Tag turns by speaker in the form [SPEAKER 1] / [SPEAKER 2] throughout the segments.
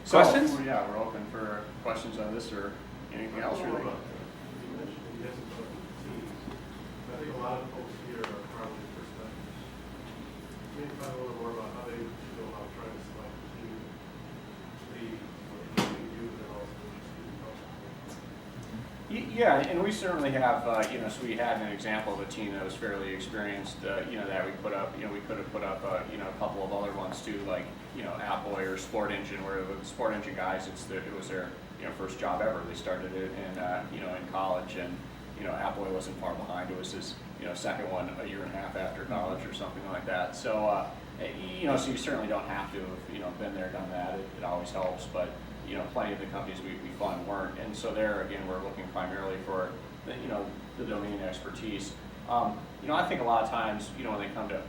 [SPEAKER 1] So,
[SPEAKER 2] Questions?
[SPEAKER 1] well, yeah, we're open for questions on this or anything else really.
[SPEAKER 3] You mentioned the essence of teams. I think a lot of folks here are probably first timers. Can you talk a little more about how they feel about trying to select a team lead, what they do, and also just
[SPEAKER 1] Yeah, and we certainly have, so we had an example of a team that was fairly experienced, that we put up, we could have put up, a couple of other ones too, like, Appboy or Sport Engine, where the Sport Engine guys, it was their, first job ever. They started it in college, and, Appboy wasn't far behind. It was his, second one a year and a half after college or something like that. So, so you certainly don't have to have, been there, done that. It always helps, but, plenty of the companies we fund weren't. And so there, again, we're looking primarily for, the domain expertise. I think a lot of times, when they come to,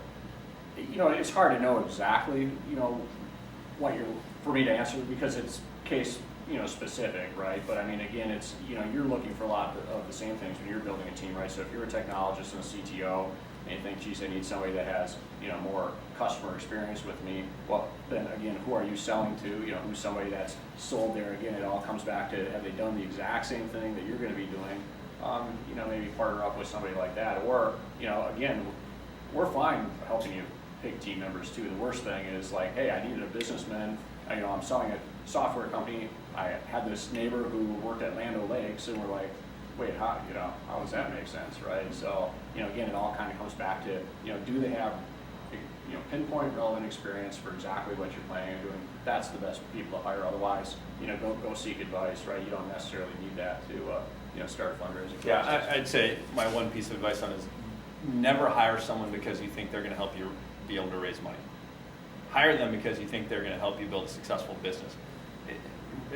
[SPEAKER 1] it's hard to know exactly, what for me to answer, because it's case, specific, right? But I mean, again, it's, you're looking for a lot of the same things when you're building a team, right? So if you're a technologist and a CTO, and you think, geez, I need somebody that has, more customer experience with me, well, then again, who are you selling to? Who's somebody that's sold there? Again, it all comes back to, have they done the exact same thing that you're going to be doing? Maybe partner up with somebody like that. Or, again, we're fine helping you pick team members too. The worst thing is like, hey, I needed a businessman. I'm selling a software company. I had this neighbor who worked at Land O'Lakes, and we're like, wait, how does that make sense, right? So, again, it all kind of comes back to, do they have, pinpoint relevant experience for exactly what you're planning on doing? That's the best people to hire. Otherwise, go seek advice, right? You don't necessarily need that to, start a fundraising process.
[SPEAKER 2] Yeah, I'd say my one piece of advice on is never hire someone because you think they're going to help you be able to raise money. Hire them because you think they're going to help you build a successful business.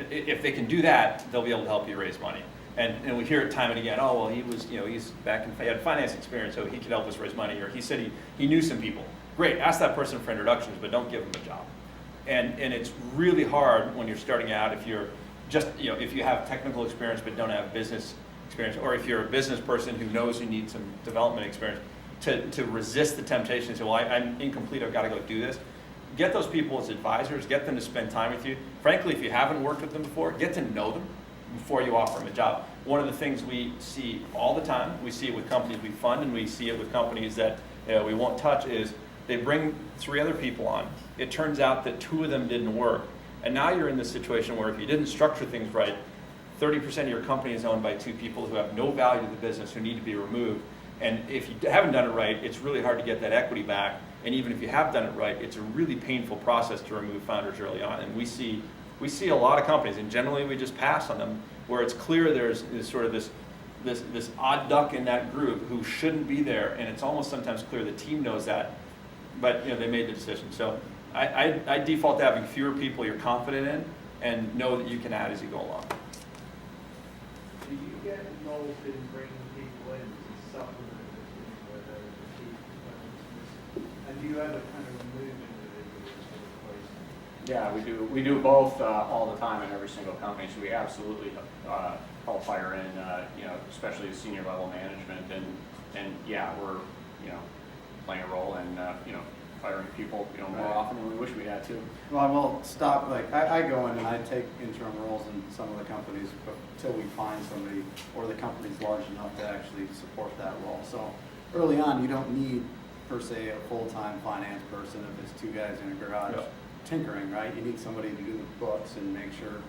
[SPEAKER 2] If they can do that, they'll be able to help you raise money. And we hear it time and again, oh, well, he was, he's he had finance experience, so he could help us raise money, or he said he knew some people. Great, ask that person for introductions, but don't give them a job. And it's really hard when you're starting out, if you're just, if you have technical experience but don't have business experience, or if you're a business person who knows you need some development experience, to resist the temptation and say, well, I'm incomplete, I've got to go do this. Get those people as advisors, get them to spend time with you. Frankly, if you haven't worked with them before, get to know them before you offer them a job. One of the things we see all the time, we see it with companies we fund, and we see it with companies that we won't touch, is they bring 3 other people on. It turns out that 2 of them didn't work. And now you're in this situation where if you didn't structure things right, 30% of your company is owned by 2 people who have no value to the business, who need to be removed. And if you haven't done it right, it's really hard to get that equity back. And even if you have done it right, it's a really painful process to remove founders early on. And we see a lot of companies, and generally we just pass on them, where it's clear there's sort of this odd duck in that group who shouldn't be there, and it's almost sometimes clear the team knows that, but they made the decision. So I default to having fewer people you're confident in, and know that you can add as you go along.
[SPEAKER 4] Do you get involved in bringing people in to supplement the team where there is a key component? And do you ever kind of remove individuals to replace them?
[SPEAKER 1] Yeah, we do. We do both all the time in every single company. So we absolutely help hire in, especially the senior level management, and yeah, we're playing a role in hiring people more often than we wish we had to.
[SPEAKER 5] Well, I will stop. Like I go in and I take interim roles in some of the companies, but until we find somebody or the company's large enough to actually support that role. So early on, you don't need per se a full-time finance person if it's 2 guys in a garage.
[SPEAKER 2] Yep.
[SPEAKER 5] Tinkering, right? You need somebody to do the books and make sure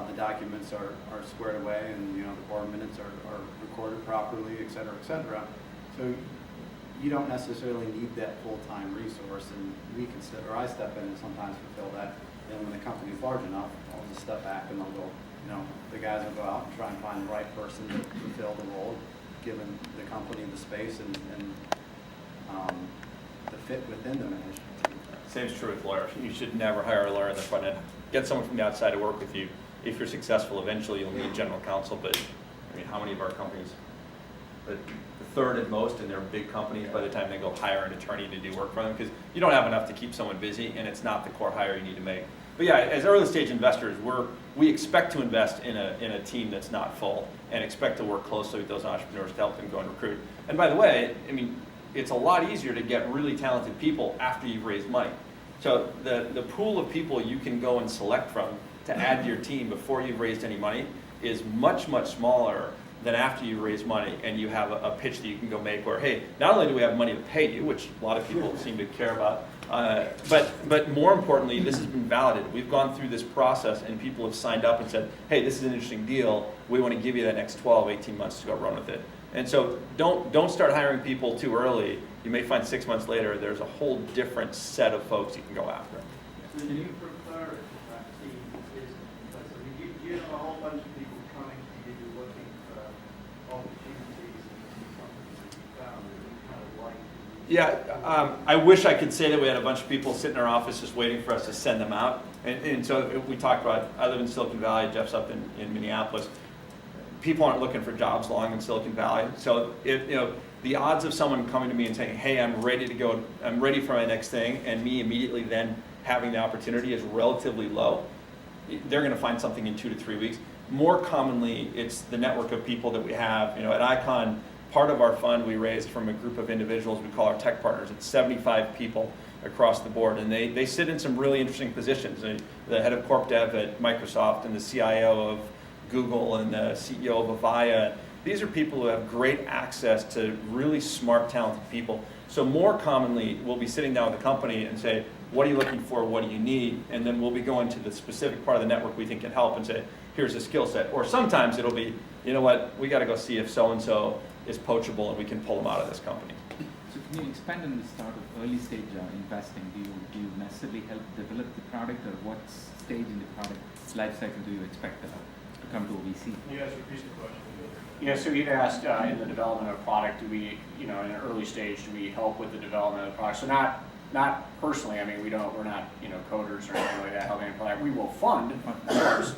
[SPEAKER 5] the documents are squared away, and the board minutes are recorded properly, et cetera, et cetera. So you don't necessarily need that full-time resource, and we can I step in and sometimes fulfill that. Then when the company's large enough, I'll just step back and I'll go, the guys will go out and try and find the right person to fulfill the role, given the company, the space, and the fit within the management team.
[SPEAKER 2] Same is true with lawyers. You should never hire a lawyer in the front end. Get someone from the outside to work with you. If you're successful, eventually you'll need general counsel, but I mean, how many of our companies, the third at most, and they're big companies by the time they go hire an attorney to do work for them, because you don't have enough to keep someone busy, and it's not the core hire you need to make. But yeah, as early stage investors, we expect to invest in a team that's not full, and expect to work closely with those entrepreneurs to help them go and recruit. And by the way, I mean, it's a lot easier to get really talented people after you've raised money. So the pool of people you can go and select from to add to your team before you've raised any money is much, much smaller than after you raise money and you have a pitch that you can go make where, hey, not only do we have money to pay you, which a lot of people seem to care about, but more importantly, this has been validated. We've gone through this process and people have signed up and said, hey, this is an interesting deal. We want to give you that next 12, 18 months to go run with it. And so don't start hiring people too early. You may find 6 months later there's a whole different set of folks you can go after.
[SPEAKER 4] Do you prefer that team is, you have a whole bunch of people coming to you looking for opportunities and something that you found that you kind of like?
[SPEAKER 2] Yeah, I wish I could say that we had a bunch of people sitting in our office just waiting for us to send them out. And so we talked about, I live in Silicon Valley, Jeff's up in Minneapolis. People aren't looking for jobs long in Silicon Valley. So the odds of someone coming to me and saying, hey, I'm ready to go, I'm ready for my next thing, and me immediately then having the opportunity is relatively low. They're going to find something in 2 to 3 weeks. More commonly, it's the network of people that we have. At Icon, part of our fund we raised from a group of individuals we call our tech partners. It's 75 people across the board, and they sit in some really interesting positions. The head of corp dev at Microsoft and the CIO of Google and the CEO of Avaya. These are people who have great access to really smart, talented people. So more commonly, we'll be sitting down with a company and say, what are you looking for? What do you need? And then we'll be going to the specific part of the network we think can help and say, here's a skill set. Or sometimes it'll be, you know what, we got to go see if so-and-so is poachable and we can pull them out of this company.
[SPEAKER 6] So can you expand on the start of early stage investing? Do you necessarily help develop the product, or what stage in the product life cycle do you expect to come to a VC?
[SPEAKER 3] You guys repeat the question.
[SPEAKER 1] Yeah, so you'd asked in the development of product, do we, in an early stage, do we help with the development of the product? So not personally, I mean, we're not, coders or anything like that helping a product. We will fund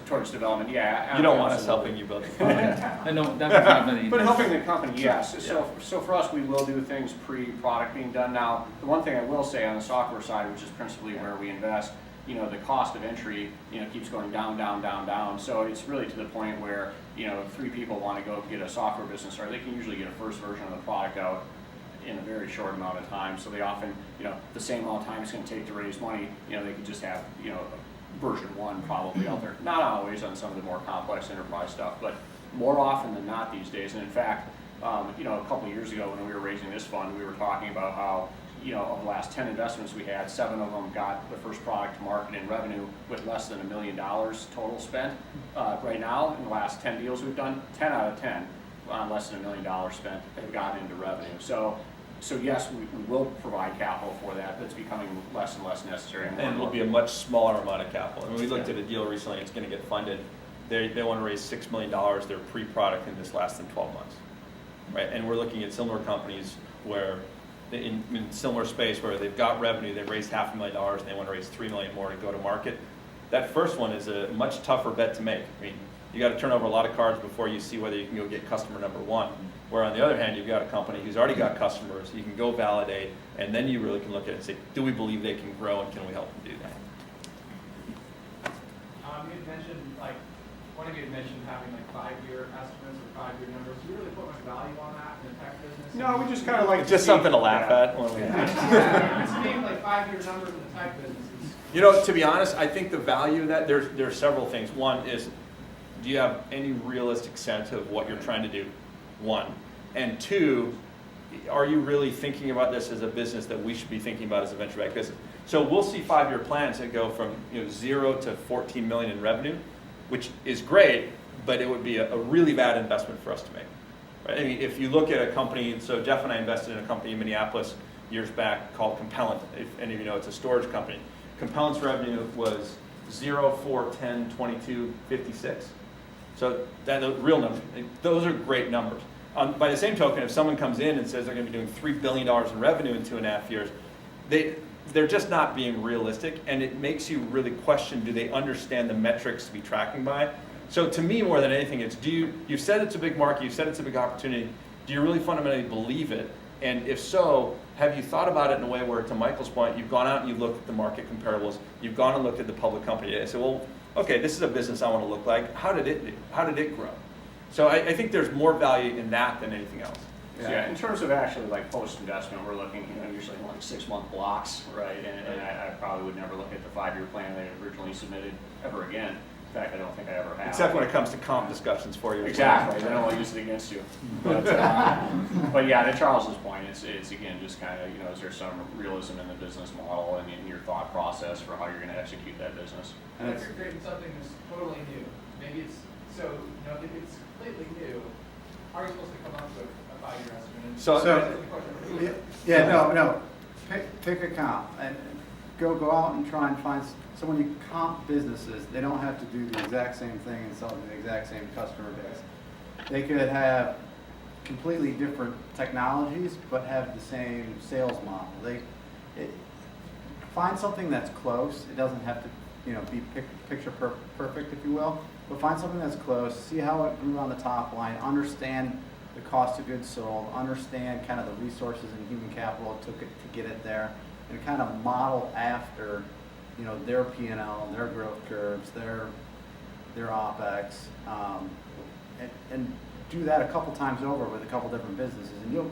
[SPEAKER 1] towards development, yeah.
[SPEAKER 2] You don't want us
[SPEAKER 1] absolutely.
[SPEAKER 2] helping you build the product.
[SPEAKER 6] No, that was not very
[SPEAKER 1] But helping the
[SPEAKER 6] interesting.
[SPEAKER 1] company, yes. So for us, we will do things pre-product being done. Now, the one thing I will say on the software side, which is principally where we invest, the cost of entry, keeps going down, down, down, down. So it's really to the point where, if 3 people want to go get a software business started, they can usually get a first version of the product out in a very short amount of time. So they often, the same amount of time it's going to take to raise money, they could just have, version 1 probably out there. Not always on some of the more complex enterprise stuff, but more often than not these days. And in fact, a couple of years ago when we were raising this fund, we were talking about how, of the last 10 investments we had, 7 of them got the first product to market in revenue with less than $1 million total spent. Right now, in the last 10 deals we've done, 10 out of 10 on less than $1 million spent have gotten into revenue. So yes, we will provide capital for that, but it's becoming less and less necessary.
[SPEAKER 2] And it'll be a much smaller amount of capital. And we looked at a deal recently, it's going to get funded. They want to raise $6 million. They're pre-product in this less than 12 months. Right? And we're looking at similar companies where, in similar space, where they've got revenue, they've raised $500,000, and they want to raise $3 million more to go to market. That first one is a much tougher bet to make. I mean, you got to turn over a lot of cards before you see whether you can go get customer number 1. Where on the other hand, you've got a company who's already got customers, you can go validate, and then you really can look at it and say, do we believe they can grow, and can we help them do that?
[SPEAKER 7] You had mentioned, one of you had mentioned having 5-year estimates or 5-year numbers. Do you really put much value on that in the tech business?
[SPEAKER 1] No, we just kind of like
[SPEAKER 2] It's just something to laugh at. When we
[SPEAKER 7] It's being 5-year numbers in the tech business.
[SPEAKER 2] To be honest, I think the value of that, there's several things. One is, do you have any realistic sense of what you're trying to do? 1. And 2, are you really thinking about this as a business that we should be thinking about as a venture-backed business? So we'll see 5-year plans that go from 0 to 14 million in revenue, which is great, but it would be a really bad investment for us to make. Right? I mean, if you look at a company, so Jeff and I invested in a company in Minneapolis years back called Compellant. If any of you know, it's a storage company. Compellant's revenue was 0, 4, 10, 22, 56. So that's a real number. Those are great numbers. By the same token, if someone comes in and says they're going to be doing $3 billion in revenue in 2.5 years, they're just not being realistic, and it makes you really question, do they understand the metrics to be tracking by? So to me, more than anything, it's you've said it's a big market, you've said it's a big opportunity, do you really fundamentally believe it? And if so, have you thought about it in a way where, to Michael's point, you've gone out and you've looked at the market comparables, you've gone and looked at the public company, and said, well, okay, this is a business I want to look like. How did it grow? So I think there's more value in that than anything else.
[SPEAKER 1] So, yeah, in terms of actually like post-investment, we're looking, usually in like 6-month blocks, right? And I probably would never look at the 5-year plan they originally submitted ever again. In fact, I don't think I ever have.
[SPEAKER 2] Except when it comes to comp discussions for you.
[SPEAKER 1] Exactly, then I'll use it against you. But yeah, to Charles's point, it's again, just kind of, is there some realism in the business model and in your thought process for how you're going to execute that business?
[SPEAKER 7] And if you're creating something that's totally new, maybe it's, so, if it's completely new, how are you supposed to come up with a 5-year estimate?
[SPEAKER 2] So-
[SPEAKER 7] That's the question.
[SPEAKER 5] Yeah, no. Pick a comp and go out and try and find. So when you comp businesses, they don't have to do the exact same thing and sell to the exact same customer base. They could have completely different technologies, but have the same sales model. Find something that's close. It doesn't have to, be picture perfect, if you will. But find something that's close. See how it grew on the top line. Understand the cost of goods sold. Understand kind of the resources and human capital it took it to get it there, and kind of model after, their P&L, their growth curves, their OpEx, and do that a couple times over with a couple different businesses. And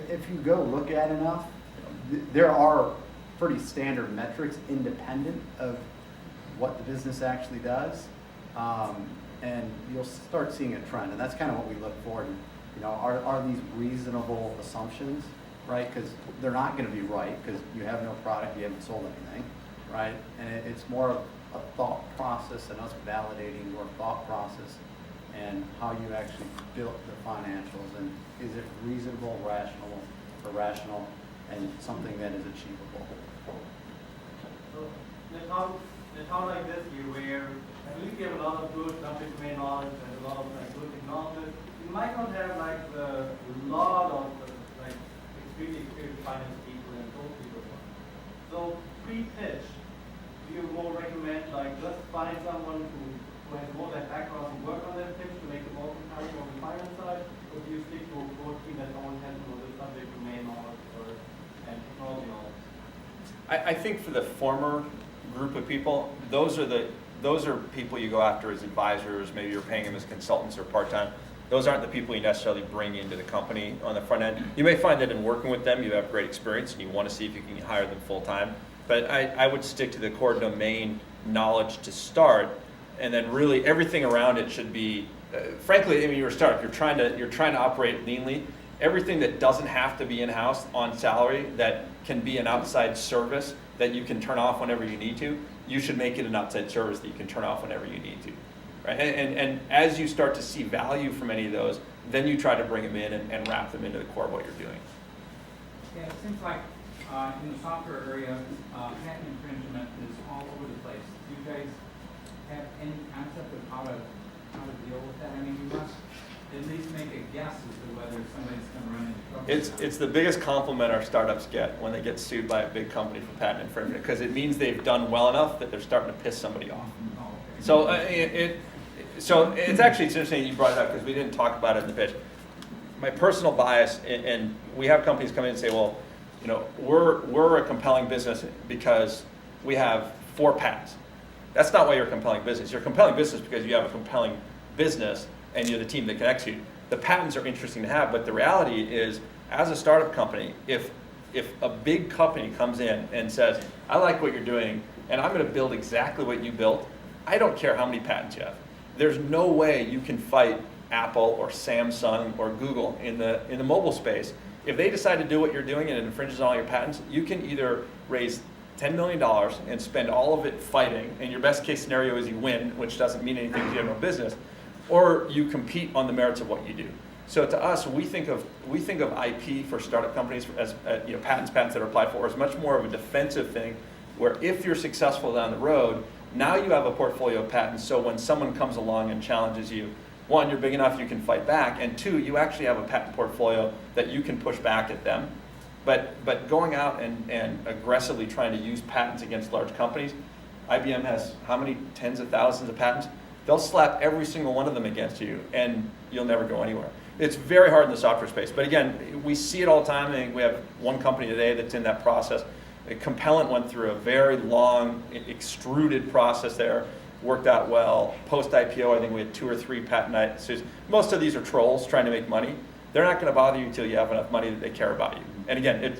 [SPEAKER 5] if you go look at enough, there are pretty standard metrics independent of what the business actually does, and you'll start seeing a trend. And that's kind of what we look for. Are these reasonable assumptions, right? Because they're not going to be right because you have no product, you haven't sold anything. Right, and it's more of a thought process and us validating your thought process and how you actually built the financials, and is it reasonable, rational, and something that is achievable.
[SPEAKER 8] So in a town like this, where I believe you have a lot of good subject domain knowledge and a lot of good technologists, you might not have a lot of extremely experienced finance people and those people. So pre-pitch, do you more recommend just find someone who has more that background and work on that pitch to make it more compelling on the finance side, or do you stick to a core team that only has the subject domain knowledge and technology knowledge?
[SPEAKER 2] I think for the former group of people, those are people you go after as advisors. Maybe you're paying them as consultants or part-time. Those aren't the people you necessarily bring into the company on the front end. You may find that in working with them, you have great experience and you want to see if you can hire them full-time. But I would stick to the core domain knowledge to start, and then really everything around it should be, frankly, you're a startup, you're trying to operate leanly. Everything that doesn't have to be in-house on salary, that can be an outside service that you can turn off whenever you need to, you should make it an outside service that you can turn off whenever you need to. Right? And as you start to see value from any of those, then you try to bring them in and wrap them into the core of what you're doing.
[SPEAKER 9] Yeah, it seems like in the software area, patent infringement is all over the place. Do you guys have any concept of how to deal with that? I mean, you must at least make a guess as to whether somebody's going to run into trouble.
[SPEAKER 2] It's the biggest compliment our startups get when they get sued by a big company for patent infringement, because it means they've done well enough that they're starting to piss somebody off.
[SPEAKER 9] Oh, okay.
[SPEAKER 2] So it's actually interesting you brought it up, because we didn't talk about it in the pitch. My personal bias, and we have companies come in and say, well, we're a compelling business because we have 4 patents. That's not why you're a compelling business. You're a compelling business because you have a compelling business and you're the team that can execute. The patents are interesting to have, but the reality is, as a startup company, if a big company comes in and says, I like what you're doing and I'm going to build exactly what you built, I don't care how many patents you have. There's no way you can fight Apple or Samsung or Google in the mobile space. If they decide to do what you're doing and it infringes on all your patents, you can either raise $10 million and spend all of it fighting, and your best case scenario is you win, which doesn't mean anything if you have no business, or you compete on the merits of what you do. So to us, we think of IP for startup companies as patents that are applied for as much more of a defensive thing, where if you're successful down the road, now you have a portfolio of patents, so when someone comes along and challenges you, 1, you're big enough you can fight back, and 2, you actually have a patent portfolio that you can push back at them. But going out and aggressively trying to use patents against large companies, IBM has how many tens of thousands of patents? They'll slap every single one of them against you, and you'll never go anywhere. It's very hard in the software space, but again, we see it all the time. I think we have one company today that's in that process. Compellent went through a very long, extruded process there, worked out well. Post-IPO, I think we had 2 or 3 patent suits. Most of these are trolls trying to make money, they're not going to bother you until you have enough money that they care about you. And again,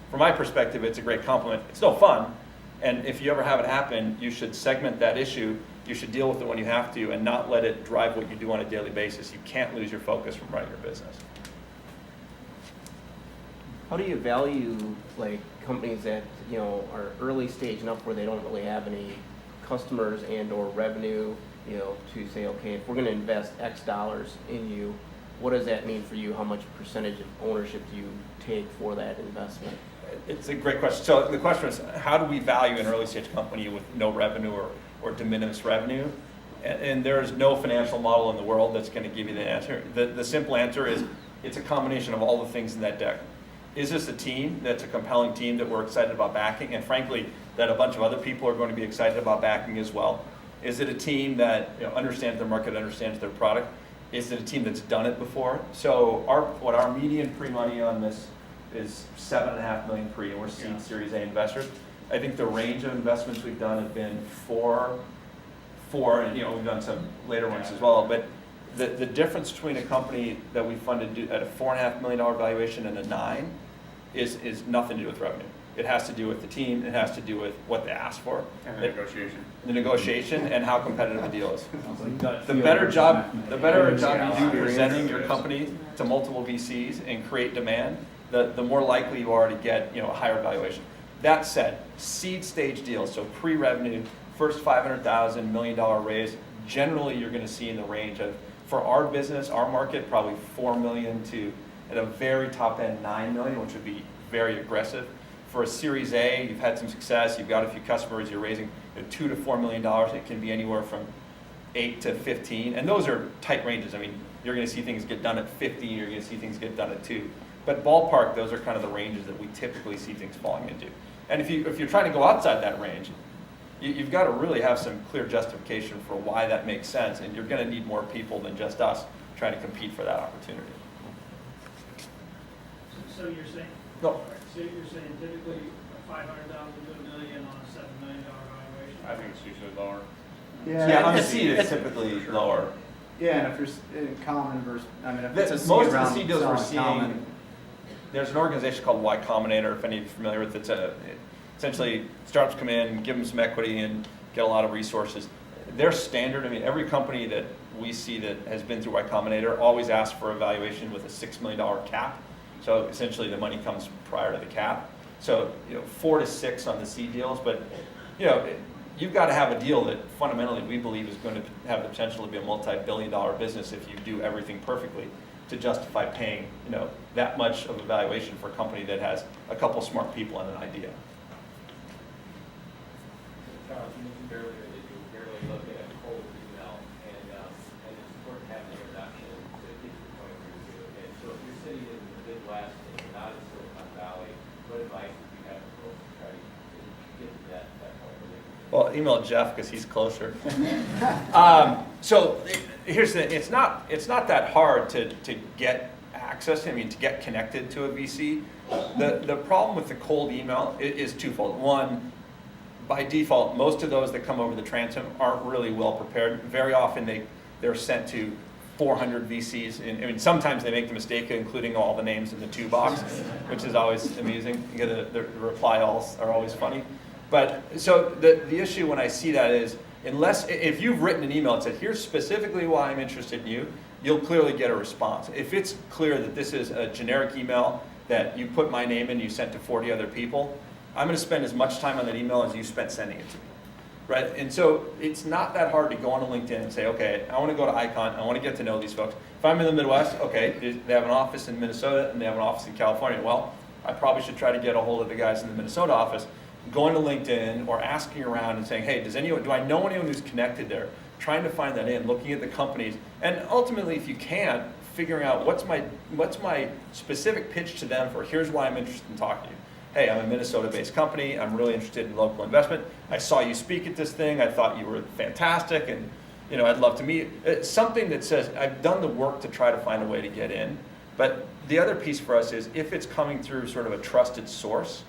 [SPEAKER 2] from my perspective, it's a great compliment. It's no fun, and if you ever have it happen, you should segment that issue. You should deal with it when you have to, and not let it drive what you do on a daily basis. You can't lose your focus from running your business.
[SPEAKER 10] How do you value like companies that, you know, are early stage enough where they don't really have any customers and or revenue, you know, to say, okay, if we're going to invest X dollars in you, what does that mean for you? How much percentage of ownership do you take for that investment?
[SPEAKER 2] It's a great question. So the question is, how do we value an early stage company with no revenue or de minimis revenue? And there's no financial model in the world that's going to give you the answer. The simple answer is, it's a combination of all the things in that deck. Is this a team that's a compelling team that we're excited about backing, and frankly, that a bunch of other people are going to be excited about backing as well? Is it a team that, you know, understands their market, understands their product? Is it a team that's done it before? So our median pre-money on this is $7.5 million pre, and we're seed Series A investors. I think the range of investments we've done have been four, and you know, we've done some later ones as well. But the difference between a company that we funded at a $4.5 million valuation and a $9 million is nothing to do with revenue. It has to do with the team. It has to do with what they asked for.
[SPEAKER 1] And the negotiation.
[SPEAKER 2] The negotiation and how competitive the deal is. The better job you do presenting your company to multiple VCs and create demand, the more likely you are to get, you know, a higher valuation. That said, seed stage deals, so pre-revenue, first $500,000, $1 million raise, generally you're going to see in the range of, for our business, our market, probably $4 million to, at a very top end, $9 million, which would be very aggressive. For a Series A, you've had some success, you've got a few customers, you're raising $2 to $4 million. It can be anywhere from 8 to 15, and those are tight ranges. I mean, you're going to see things get done at 50, you're going to see things get done at 2. But ballpark, those are kind of the ranges that we typically see things falling into. And if you're trying to go outside that range, you've got to really have some clear justification for why that makes sense, and you're going to need more people than just us trying to compete for that opportunity.
[SPEAKER 11] So you're saying?
[SPEAKER 2] No.
[SPEAKER 11] So you're saying typically $500,000 to $1 million on a $7 million valuation?
[SPEAKER 1] I think it's usually lower.
[SPEAKER 2] Yeah, on the seed, it's typically lower.
[SPEAKER 5] Yeah, and if there's in common versus, I mean, if it's a seed
[SPEAKER 2] Most of the
[SPEAKER 5] round,
[SPEAKER 2] seed deals we're
[SPEAKER 5] selling
[SPEAKER 2] seeing,
[SPEAKER 5] common.
[SPEAKER 2] there's an organization called Y Combinator, if any of you are familiar with it. Essentially, startups come in, give them some equity, and get a lot of resources. Their standard, I mean, every company that we see that has been through Y Combinator always asks for a valuation with a $6 million cap. So essentially, the money comes prior to the cap. So, you know, 4 to 6 on the seed deals, but you know, you've got to have a deal that fundamentally we believe is going to have the potential to be a multi-billion-dollar business if you do everything perfectly to justify paying, you know, that much of a valuation for a company that has a couple smart people and an idea.
[SPEAKER 12] Charles, you mentioned earlier that you rarely look at a cold email, and it's important to have an introduction to get to the point where you do it. Okay, so if you're sitting in the Midwest and you're not in Silicon Valley, what advice would you have for folks to try to get to that point where they can?
[SPEAKER 2] Well, email Jeff because he's closer. So here's the thing. It's not that hard to get access. I mean, to get connected to a VC. The problem with the cold email is twofold. One, by default, most of those that come over the transom aren't really well prepared. Very often they're sent to 400 VCs. And I mean, sometimes they make the mistake of including all the names in the 2 box, which is always amusing. You get the reply alls are always funny. But so the issue when I see that is, if you've written an email and said, here's specifically why I'm interested in you, you'll clearly get a response. If it's clear that this is a generic email that you put my name in, you sent to 40 other people, I'm going to spend as much time on that email as you spent sending it to me, right? And so it's not that hard to go on LinkedIn and say, okay, I want to go to Icon, I want to get to know these folks. If I'm in the Midwest, okay, they have an office in Minnesota and they have an office in California. Well, I probably should try to get a hold of the guys in the Minnesota office, going to LinkedIn or asking around and saying, hey, do I know anyone who's connected there? Trying to find that in, looking at the companies, and ultimately, if you can't, figuring out what's my specific pitch to them for here's why I'm interested in talking to you. Hey, I'm a Minnesota-based company. I'm really interested in local investment. I saw you speak at this thing. I thought you were fantastic, and you know, I'd love to meet you. It's something that says I've done the work to try to find a way to get in. But the other piece for us is if it's coming through sort of a trusted source,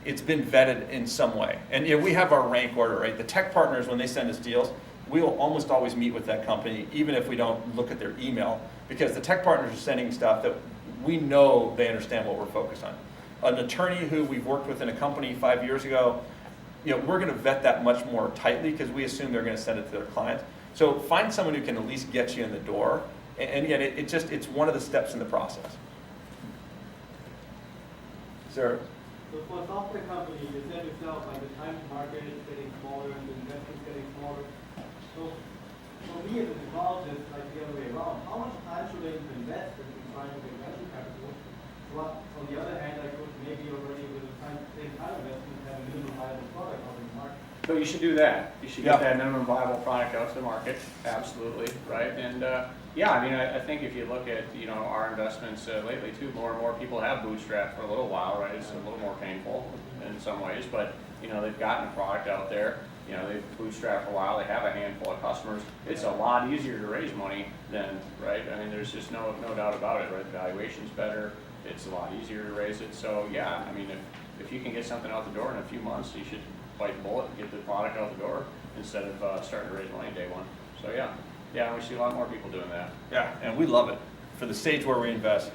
[SPEAKER 2] it's been vetted in some way. And you know, we have our rank order, right? The tech partners, when they send us deals, we will almost always meet with that company, even if we don't look at their email. because the tech partners are sending stuff that we know they understand what we're focused on. An attorney who we've worked with in a company 5 years ago, we're going to vet that much more tightly because we assume they're going to send it to their clients. So find someone who can at least get you in the door. And again, it's one of the steps in the process. Sir?
[SPEAKER 8] So for a software company, you said yourself, like the time to market is getting smaller and the investment is getting smaller. So for me as a technologist, like the other way around, how much time should I invest in trying to get venture capital? Well, on the other hand, I could maybe already with the same kind of investment have a minimum viable product on the market.
[SPEAKER 1] So you should do that. You should get that minimum viable product out to the market, absolutely, right? And yeah, I mean, I think if you look at our investments lately too, more and more people have bootstrapped for a little while, right? It's a little more painful in some ways, but they've gotten a product out there. They've bootstrapped for a while. They have a handful of customers. It's a lot easier to raise money than, right? I mean, there's just no doubt about it, right? The valuation's better. It's a lot easier to raise it. So yeah, I mean, if you can get something out the door in a few months, you should bite the bullet and get the product out the door instead of starting to raise money day one. So yeah, we see a lot more people doing that.
[SPEAKER 2] Yeah, and we love it. For the stage where we invest,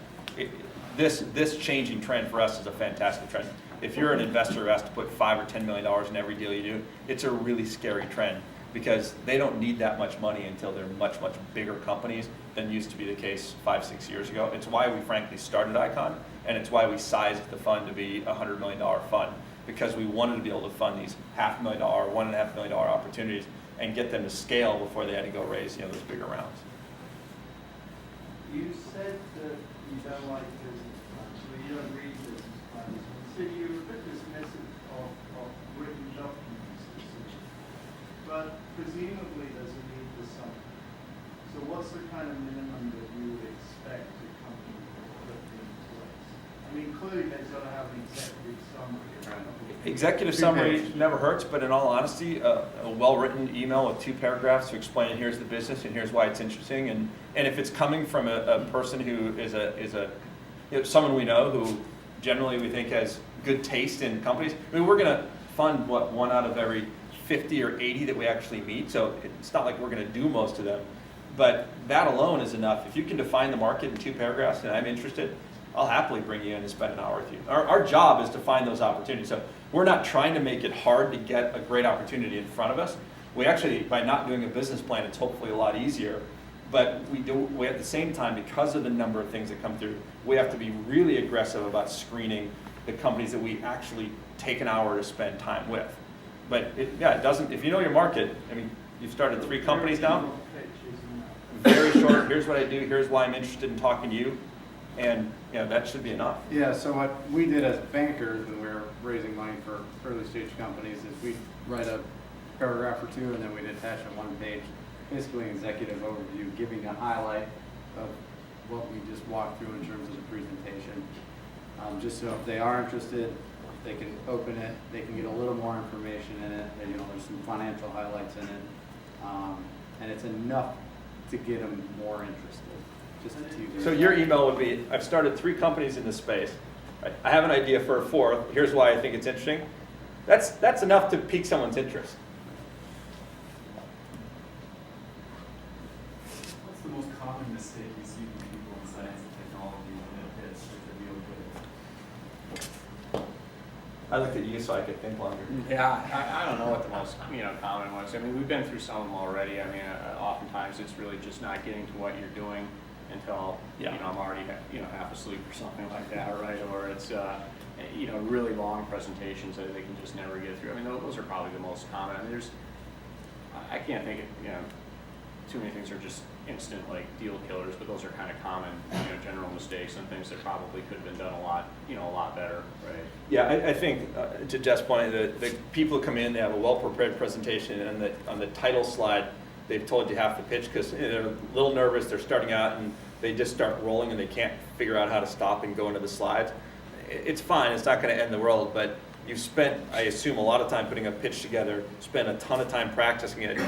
[SPEAKER 2] this changing trend for us is a fantastic trend. If you're an investor who has to put $5 or $10 million in every deal you do, it's a really scary trend because they don't need that much money until they're much, much bigger companies than used to be the case 5-6 years ago. It's why we frankly started Icon, and it's why we sized the fund to be a $100 million fund, because we wanted to be able to fund these $500,000, $1.5 million opportunities and get them to scale before they had to go raise those bigger rounds.
[SPEAKER 4] You said that you don't like business plans, so you don't read business plans. You said you were a bit dismissive of written documents, but presumably there's a need for something. So what's the kind of minimum that you would expect a company to put in place? I mean, clearly they've got to have an executive summary.
[SPEAKER 2] Executive summary never hurts, but in all honesty, a well-written email with 2 paragraphs to explain here's the business and here's why it's interesting, and if it's coming from a person who is someone we know who generally we think has good taste in companies. I mean, we're going to fund 1 out of every 50 or 80 that we actually meet, so it's not like we're going to do most of them, but that alone is enough. If you can define the market in 2 paragraphs and I'm interested, I'll happily bring you in and spend an hour with you. Our job is to find those opportunities. So we're not trying to make it hard to get a great opportunity in front of us. We actually, by not doing a business plan, it's hopefully a lot easier. But we at the same time, because of the number of things that come through, we have to be really aggressive about screening the companies that we actually take an hour to spend time with. But it doesn't, if you know your market, I mean, you've started 3 companies now. Very short, here's what I do, here's why I'm interested in talking to you. And that should be enough.
[SPEAKER 5] Yeah, so what we did as bankers when we were raising money for early stage companies is we'd write a paragraph or 2 and then we'd attach a 1-page, basically an executive overview, giving a highlight of what we just walked through in terms of the presentation. Just so if they are interested, they can open it, they can get a little more information in it, and, there's some financial highlights in it, and it's enough to get them more interested.
[SPEAKER 2] So your email would be, I've started 3 companies in this space. I have an idea for a 4th. Here's why I think it's interesting. That's enough to pique someone's interest.
[SPEAKER 13] What's the most common mistake you see from people in science and technology when they pitch to deal with?
[SPEAKER 2] I looked at you so I could think longer.
[SPEAKER 1] Yeah, I don't know what the most common ones. I mean, we've been through some of them already. I mean, oftentimes it's really just not getting to what you're doing until I'm already half asleep or something like that, right? Or it's really long presentations that they can just never get through. I mean, those are probably the most common. I mean, I can't think of too many things are just instant like deal killers, but those are kind of common general mistakes and things that probably could have been done a lot better, right?
[SPEAKER 2] Yeah, I think to Jeff's point, the people who come in, they have a well-prepared presentation, and on the title slide, they've told you half the pitch because they're a little nervous, they're starting out, and they just start rolling and they can't figure out how to stop and go into the slides. It's fine, it's not going to end the world, but you've spent, I assume, a lot of time putting a pitch together, spent a ton of time practicing it.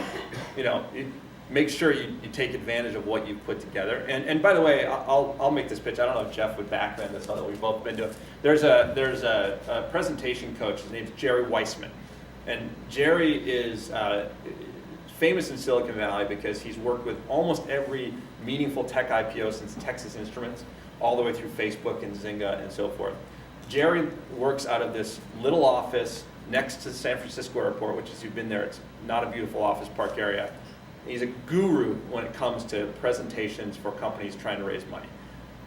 [SPEAKER 2] Make sure you take advantage of what you've put together. And by the way, I'll make this pitch. I don't know if Jeff would back me on this, although we've both been doing it. There's a presentation coach, his name's Jerry Weissman. And Jerry is famous in Silicon Valley because he's worked with almost every meaningful tech IPOs since Texas Instruments, all the way through Facebook and Zynga and so forth. Jerry works out of this little office next to the San Francisco airport, which, as you've been there, it's not a beautiful office park area. He's a guru when it comes to presentations for companies trying to raise money.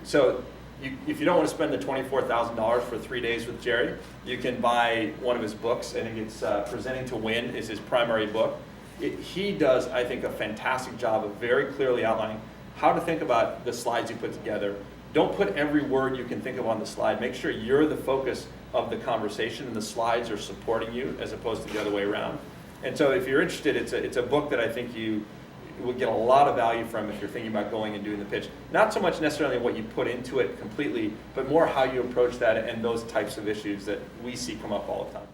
[SPEAKER 2] So if you don't want to spend the $24,000 for 3 days with Jerry, you can buy one of his books. I think it's Presenting to Win is his primary book. He does, I think, a fantastic job of very clearly outlining how to think about the slides you put together. Don't put every word you can think of on the slide. Make sure you're the focus of the conversation and the slides are supporting you as opposed to the other way around. And so if you're interested, it's a book that I think you would get a lot of value from if you're thinking about going and doing the pitch. Not so much necessarily what you put into it completely, but more how you approach that and those types of issues that we see come up all the time.